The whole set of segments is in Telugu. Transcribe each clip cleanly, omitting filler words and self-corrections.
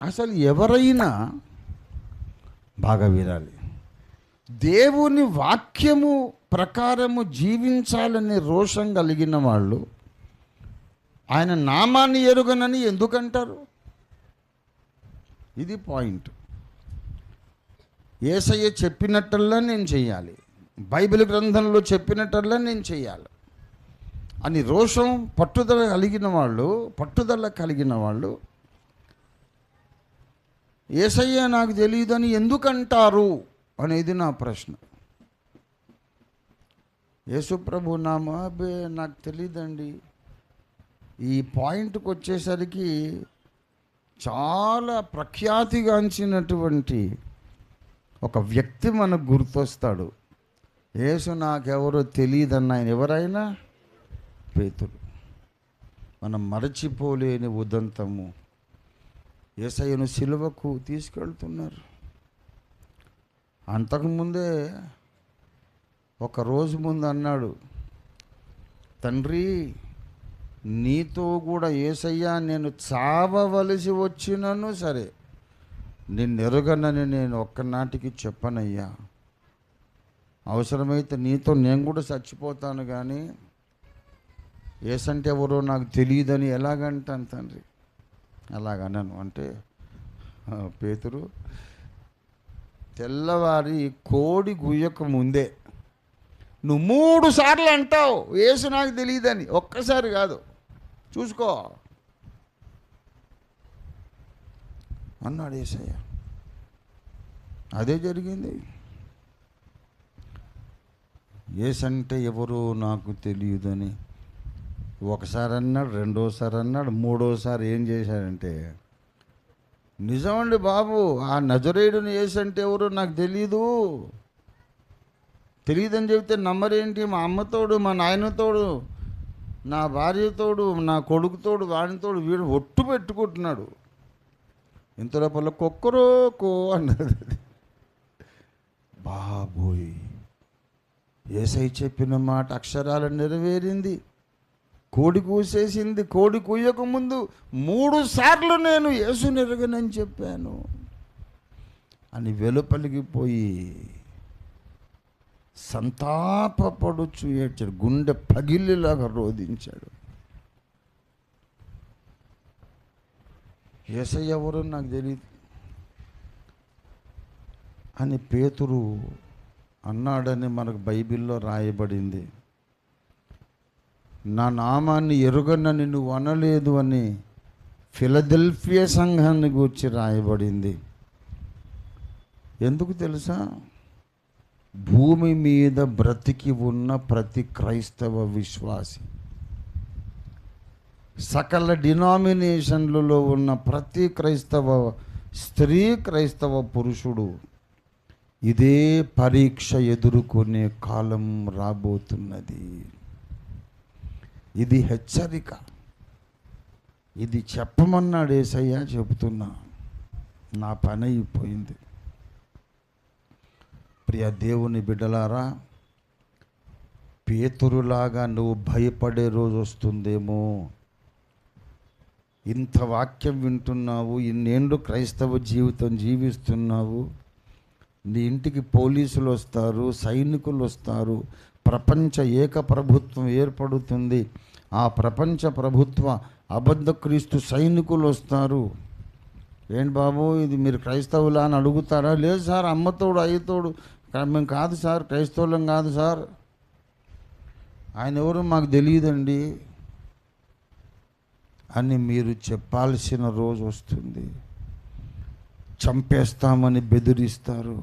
అసలు ఎవరైనా బాగా వినాలి. దేవుని వాక్యము ప్రకారము జీవించాలనే రోషం కలిగిన వాళ్ళు ఆయన నామాన్ని ఎరుగనని ఎందుకంటారు? ఇది పాయింట్. యేసయ్య చెప్పినట్టల్లా నేను చెయ్యాలి, బైబిల్ గ్రంథంలో చెప్పినట్టల్లా నేను చెయ్యాలి అని రోషం పట్టుదల కలిగిన వాళ్ళు యేసయ్య నాకు తెలియదని ఎందుకంటారు అనేది నా ప్రశ్న. యేసుప్రభు నామాబే నాకు తెలియదండి. ఈ పాయింట్కి వచ్చేసరికి చాలా ప్రఖ్యాతిగాంచినటువంటి ఒక వ్యక్తి మనకు గుర్తొస్తాడు. యేసు నాకెవరో తెలియదన్న ఆయన ఎవరైనా పేతురు. మనం మరచిపోలేని ఉదంతము. యేసయ్యను సిలువకు తీసుకెళ్తున్నారు. అంతకుముందే ఒక రోజు ముందు అన్నాడు, తండ్రి నీతో కూడా యేసయ్యా నేను చావవలసి వచ్చినను సరే నిన్నెరుగనని నేను ఒక్కనాటికి చెప్పనయ్యా. అవసరమైతే నీతో నేను కూడా చచ్చిపోతాను, కానీ యేసంటే ఎవరో నాకు తెలియదని ఎలాగంటాను తండ్రి. అలాగన్నాను అంటే పేతురు తెల్లవారి కోడి గుయ్యక ముందే నువ్వు 3 సార్లు అంటావు యేసు నాకు తెలియదని. ఒక్కసారి కాదు, చూసుకో అన్నాడు యేసయ్య. అదే జరిగింది. యేసంటే ఎవరో నాకు తెలియదని ఒకసారి అన్నాడు, రెండోసారి అన్నాడు, మూడోసారి ఏం చేశాడంటే, నిజమండి బాబు, ఆ నజరేయుడుని యేసంటే ఎవరో నాకు తెలియదని చెబితే నమ్మరేంటి? మా అమ్మతోడు, మా నాయనతోడు, నా భార్యతోడు, నా కొడుకుతోడు, వాడితోడు వీడు ఒట్టు పెట్టుకుంటున్నాడు. ఇంత లోపల కొక్కరోకో అన్నది. బాబోయ్, యేసయ్య చెప్పిన మాట అక్షరాలు నెరవేరింది. కోడి కూసేసింది. కోడి కూయక ముందు 3 సార్లు నేను యేసుని ఎరగనని చెప్పాను అని వెలుపలిగిపోయి సంతాపపడుచు ఏడ్చాడు. గుండె పగిలిలాగా రోధించాడు. యేసయ్య ఎవరో నాకు తెలియదు అని పేతురు అన్నాడని మనకు బైబిల్లో రాయబడింది. నా నామాన్ని ఎరుగనని నువ్వు అనలేదు అని ఫిలదెల్ఫియా సంఘాన్ని గూర్చి రాయబడింది. ఎందుకు తెలుసా? భూమి మీద బ్రతికి ఉన్న ప్రతి క్రైస్తవ విశ్వాసి, సకల డినామినేషన్లలో ఉన్న ప్రతి క్రైస్తవ స్త్రీ, క్రైస్తవ పురుషుడు ఇదే పరీక్ష ఎదుర్కొనే కాలం రాబోతున్నది. ఇది హెచ్చరిక. ఇది చెప్పమన్నాడు యేసయ్య, చెబుతున్నా. నా పని అయిపోయింది. ప్రియ దేవుని బిడ్డలారా, పేతురులాగా నువ్వు భయపడే రోజు వస్తుందేమో. ఇంత వాక్యం వింటున్నావు, ఇన్నేళ్ళు క్రైస్తవ జీవితం జీవిస్తున్నావు, నీ ఇంటికి పోలీసులు వస్తారు, సైనికులు వస్తారు, ప్రపంచ ఏక ప్రభుత్వం ఏర్పడుతుంది. ఆ ప్రపంచ ప్రభుత్వ అబద్ధ క్రీస్తు సైనికులు వస్తారు. ఏంటి బాబు ఇది మీరు క్రైస్తవులా అని అడుగుతారా? లేదు సార్, అమ్మతోడు అయ్యతోడు మేము కాదు సార్, క్రైస్తవులం కాదు సార్, ఆయన ఎవరు మాకు తెలియదండి అని మీరు చెప్పాల్సిన రోజు వస్తుంది. చంపేస్తామని బెదిరిస్తారు.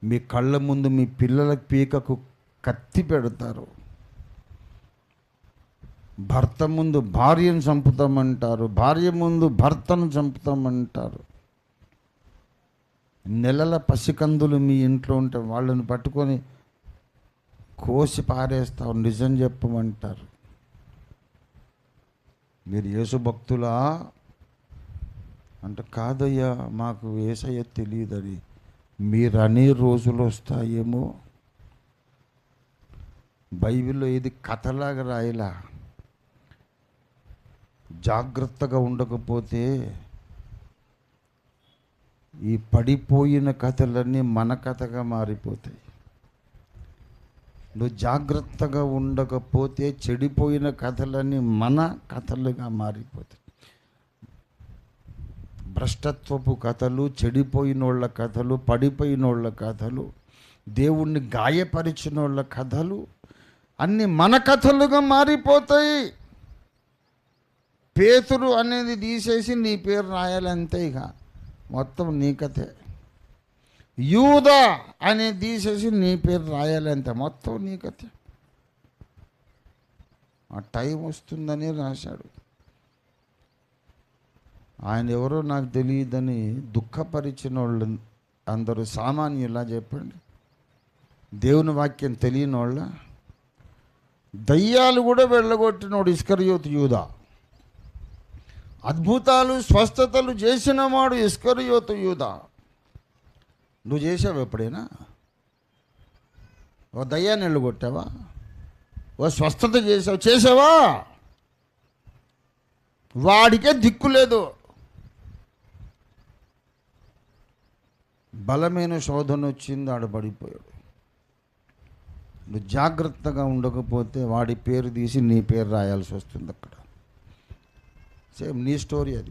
మీ కళ్ళ ముందు మీ పిల్లల పీకకు కత్తి పెడతారు. భర్త ముందు భార్యను చంపుతామంటారు, భార్య ముందు భర్తను చంపుతామంటారు. నెలల పసికందులు మీ ఇంట్లో ఉంటే వాళ్ళని పట్టుకొని కోసి పారేస్తావు, నిజం చెప్పమంటారు. మీరు యేసు భక్తులా అంటే కాదయ్యా మాకు యేసయ్య తెలియదని మీరు అనే రోజులు వస్తాయేమో. బైబిల్లో ఇది కథలాగా రాయలా. జాగ్రత్తగా ఉండకపోతే ఈ పడిపోయిన కథలన్నీ మన కథగా మారిపోతాయి. నువ్వు జాగ్రత్తగా ఉండకపోతే చెడిపోయిన కథలన్నీ మన కథలుగా మారిపోతాయి. భ్రష్టత్వపు కథలు, చెడిపోయినోళ్ళ కథలు, పడిపోయినోళ్ళ కథలు, దేవుణ్ణి గాయపరిచినోళ్ళ కథలు అన్నీ మన కథలుగా మారిపోతాయి. పేతురు అనేది తీసేసి నీ పేరు రాయాలంతే, ఇక మొత్తం నీ కథే. యూదా అనేది తీసేసి నీ పేరు రాయాలంతే, మొత్తం నీ కథే. ఆ టైం వస్తుందని రాశాడు. ఆయన ఎవరో నాకు తెలియదని దుఃఖపరిచిన వాళ్ళు అందరూ సామాన్యులా చెప్పండి? దేవుని వాక్యం తెలియని వాళ్ళ? దయ్యాలు కూడా వెళ్ళగొట్టినోడు ఇస్కరియోతు యూదా. అద్భుతాలు స్వస్థతలు చేసిన వాడు ఇస్కరియోతు యూదా. నువ్వు చేసావు ఎప్పుడైనా? ఓ దయ్యాన్ని వెళ్ళగొట్టావా? ఓ స్వస్థత చేసావా? వాడికే దిక్కు లేదు. బలమైన శోధన వచ్చింది, ఆడ పడిపోయాడు. నువ్వు జాగ్రత్తగా ఉండకపోతే వాడి పేరు తీసి నీ పేరు రాయాల్సి వస్తుంది అక్కడ. సేమ్ నీ స్టోరీ అది.